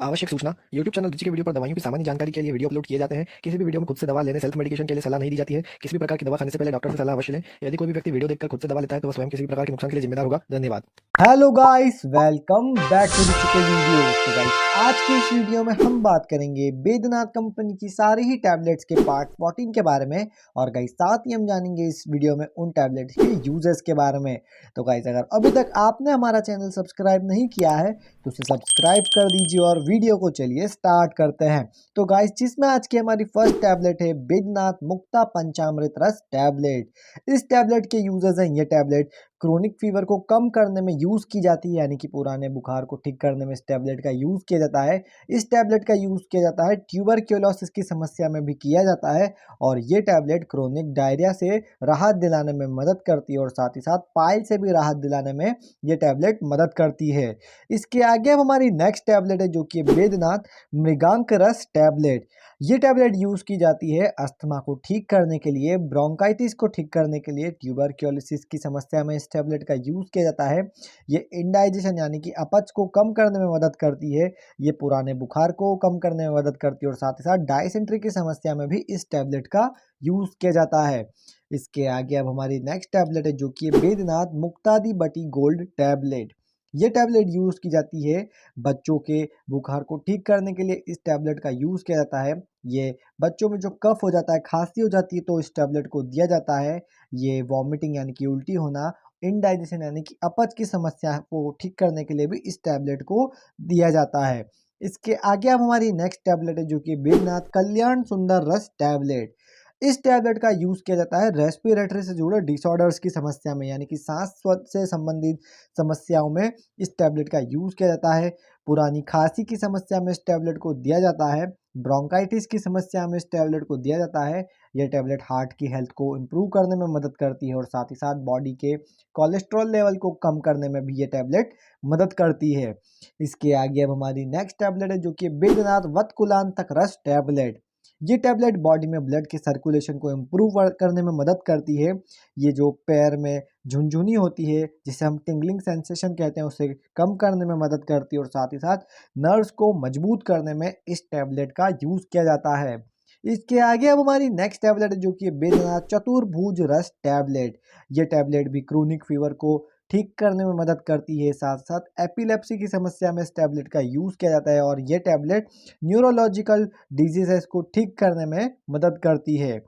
आवश्यक सूचना। YouTube channel रुचि के वीडियो पर दवाइयों की सामान्य जानकारी के लिए वीडियो अपलोड किए जाते हैं। किसी भी वीडियो में खुद से दवा लेने सेल्फ मेडिकेशन के लिए सलाह नहीं दी जाती है। किसी भी प्रकार की दवा खाने से पहले डॉक्टर से सलाह अवश्य लें। यदि कोई भी व्यक्ति वीडियो देखकर खुद से दवा लेता है तो वह स्वयं किसी भी प्रकार के नुकसान के लिए जिम्मेदार होगा। धन्यवाद। Hello guys, welcome back to के वीडियो। तो गाइस, आज की इस वीडियो में हम बात करेंगे बैद्यनाथ कंपनी की सारी ही टैबलेट्स के पार्ट 14 के बारे में। और गाइस, साथ ही हम जानेंगे इस वीडियो में उन टैबलेट्स के यूजेस के बारे में। तो गाइस, अगर अभी तक आपने हमारा चैनल सब्सक्राइब नहीं किया है तो उसे सब्सक्राइब कर दीजिए और वीडियो को चलिए स्टार्ट करते हैं। तो गाइस, जिसमें आज की हमारी फर्स्ट टैबलेट है बैद्यनाथ मुक्ता पंचामृत रस टैबलेट। इस टैबलेट के यूजेस हैं। ये टैबलेट क्रोनिक फीवर को कम करने में यूज़ की जाती है, यानी कि पुराने बुखार को ठीक करने में इस टैबलेट का यूज़ किया जाता है। इस टैबलेट का यूज़ किया जाता है ट्यूबरक्लोसिस की समस्या में भी किया जाता है। और ये टैबलेट क्रोनिक डायरिया से राहत दिलाने में मदद करती है और साथ ही साथ पाइल से भी राहत दिलाने में ये टैबलेट मदद करती है। इसके आगे अब हमारी नेक्स्ट टैबलेट है जो कि बैद्यनाथ मृगांक रस टैबलेट। ये टैबलेट यूज़ की जाती है अस्थमा को ठीक करने के लिए, ब्रोंकाइटिस को ठीक करने के लिए, ट्यूबरक्लोसिस की समस्या में इस टैबलेट का यूज़ किया जाता है। ये इंडाइजेशन यानी कि अपच को कम करने में मदद करती है। ये पुराने बुखार को कम करने में मदद करती है और साथ ही साथ डायसेंट्री की समस्या में भी इस टैबलेट का यूज़ किया जाता है। इसके आगे अब हमारी नेक्स्ट टैबलेट है जो कि बैद्यनाथ मुक्तादी बटी गोल्ड टैबलेट। ये टैबलेट यूज़ की जाती है बच्चों के बुखार को ठीक करने के लिए। इस टैबलेट का यूज़ किया जाता है। ये बच्चों में जो कफ हो जाता है, खांसी हो जाती है तो इस टैबलेट को दिया जाता है। ये वॉमिटिंग यानी कि उल्टी होना, इंडाइजेशन यानी कि अपच की समस्या को ठीक करने के लिए भी इस टैबलेट को दिया जाता है। इसके आगे अब हमारी नेक्स्ट टैबलेट है जो कि बैद्यनाथ कल्याण सुंदर रस टैबलेट। इस टैबलेट का यूज़ किया जाता है रेस्पिरेटरी से जुड़े डिसऑर्डर्स की समस्या में, यानी कि सांस से संबंधित समस्याओं में इस टैबलेट का यूज़ किया जाता है। पुरानी खांसी की समस्या में इस टैबलेट को दिया जाता है। ब्रोंकाइटिस की समस्या में इस टैबलेट को दिया जाता है। यह टैबलेट हार्ट की हेल्थ को इम्प्रूव करने में मदद करती है और साथ ही साथ बॉडी के कोलेस्ट्रॉल लेवल को कम करने में भी ये टैबलेट मदद करती है। इसके आगे अब हमारी नेक्स्ट टैबलेट है जो कि बैद्यनाथ वत्कुलांतक रस टैबलेट। ये टैबलेट बॉडी में ब्लड के सर्कुलेशन को इम्प्रूव करने में मदद करती है। ये जो पैर में झुनझुनी होती है जिसे हम टिंगलिंग सेंसेशन कहते हैं उसे कम करने में मदद करती है और साथ ही साथ नर्व्स को मजबूत करने में इस टैबलेट का यूज़ किया जाता है। इसके आगे अब हमारी नेक्स्ट टैबलेट है जो कि बैद्यनाथ चतुर्भुज रस टैबलेट। ये टैबलेट भी क्रोनिक फीवर को ठीक करने में मदद करती है। साथ साथ एपिलेप्सी की समस्या में इस टैबलेट का यूज़ किया जाता है और ये टैबलेट न्यूरोलॉजिकल डिजीजेस को ठीक करने में मदद करती है।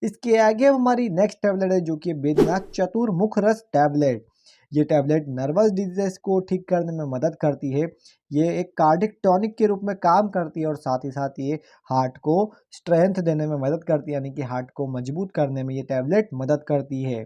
इसके आगे हमारी नेक्स्ट टैबलेट है जो कि बैद्यनाथ चतुर्मुख रस टैबलेट। ये टैबलेट नर्वस डिजीजेस को ठीक करने में मदद करती है। ये एक कार्डिक टॉनिक के रूप में काम करती है और साथ ही साथ ये हार्ट को स्ट्रेंथ देने में मदद करती है, यानी कि हार्ट को मजबूत करने में ये टैबलेट मदद करती है।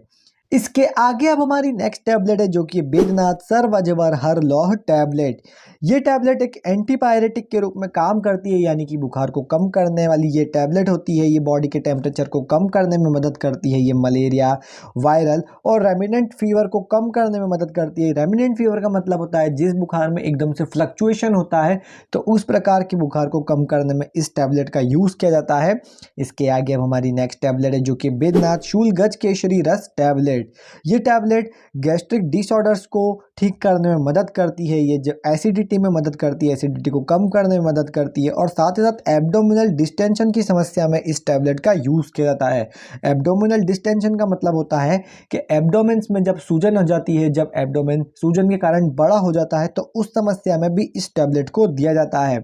इसके आगे अब हमारी नेक्स्ट टैबलेट है जो कि बैद्यनाथ सर्वजवर हर लौह टैबलेट। ये टैबलेट एक एंटीपायरेटिक के रूप में काम करती है, यानी कि बुखार को कम करने वाली ये टैबलेट होती है। ये बॉडी के टेम्परेचर को कम करने में मदद करती है। ये मलेरिया, वायरल और रेमिनेंट फीवर को कम करने में मदद करती है। रेमिनेंट फीवर का मतलब होता है जिस बुखार में एकदम से फ्लक्चुएशन होता है, तो उस प्रकार के बुखार को कम करने में इस टैबलेट का यूज़ किया जाता है। इसके आगे अब हमारी नेक्स्ट टैबलेट है जो कि बैद्यनाथ शूलगज केसरी रस टैबलेट। ये टैबलेट गैस्ट्रिक डिसऑर्डर्स को ठीक करने में मदद करती है। ये जो एसिडिटी में मदद करती है, एसिडिटी को कम करने में मदद करती है और साथ ही साथ एब्डोमिनल डिस्टेंशन की समस्या में इस टैबलेट का यूज़ किया जाता है। एब्डोमिनल डिस्टेंशन का मतलब होता है कि एब्डोमेन्स में जब सूजन हो जाती है, जब एब्डोमेन सूजन के कारण बड़ा हो जाता है तो उस समस्या में भी इस टैबलेट को दिया जाता है।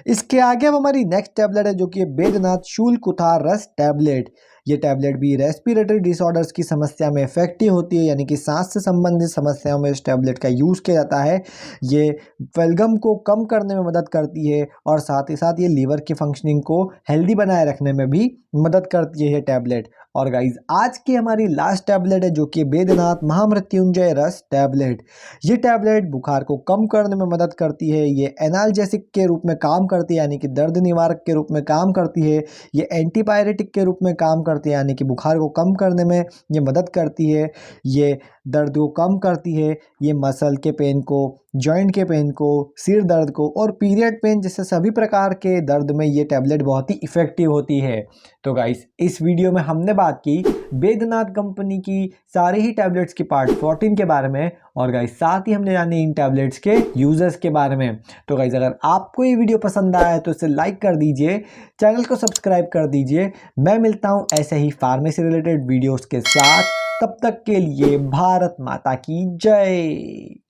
इसके आगे अब हमारी नेक्स्ट टैबलेट है जो कि बैद्यनाथ शूलकुथार रस टैबलेट। ये टैबलेट भी रेस्पिरेटरी डिसऑर्डर्स की समस्या में इफेक्टिव होती है, यानी कि सांस से संबंधित समस्याओं में इस टैबलेट का यूज़ किया जाता है। ये फेलगम को कम करने में मदद करती है और साथ ही साथ ये लीवर की फंक्शनिंग को हेल्दी बनाए रखने में भी मदद करती है ये टैबलेट। और गाइज, आज की हमारी लास्ट टैबलेट है जो कि बैद्यनाथ महामृत्युंजय रस टैबलेट। ये टैबलेट बुखार को कम करने में मदद करती है। ये एनाल्जेसिक के रूप में काम करती है, यानी कि दर्द निवारक के रूप में काम करती है। ये एंटीपायरेटिक के रूप में काम करती है, यानी कि बुखार को कम करने में ये मदद करती है। ये दर्द को कम करती है। ये मसल के पेन को, जॉइंट के पेन को, सिर दर्द को और पीरियड पेन जैसे सभी प्रकार के दर्द में ये टैबलेट बहुत ही इफ़ेक्टिव होती है। तो गाइस, इस वीडियो में हमने बात की बैद्यनाथ कंपनी की सारे ही टैबलेट्स के पार्ट 14 के बारे में, और गाइस साथ ही हमने जाने इन टैबलेट्स के यूजर्स के बारे में। तो गाइस अगर आपको ये वीडियो पसंद आया है तो इसे लाइक कर दीजिए, चैनल को सब्सक्राइब कर दीजिए। मैं मिलता हूँ ऐसे ही फार्मेसी रिलेटेड वीडियोस के साथ, तब तक के लिए भारत माता की जय।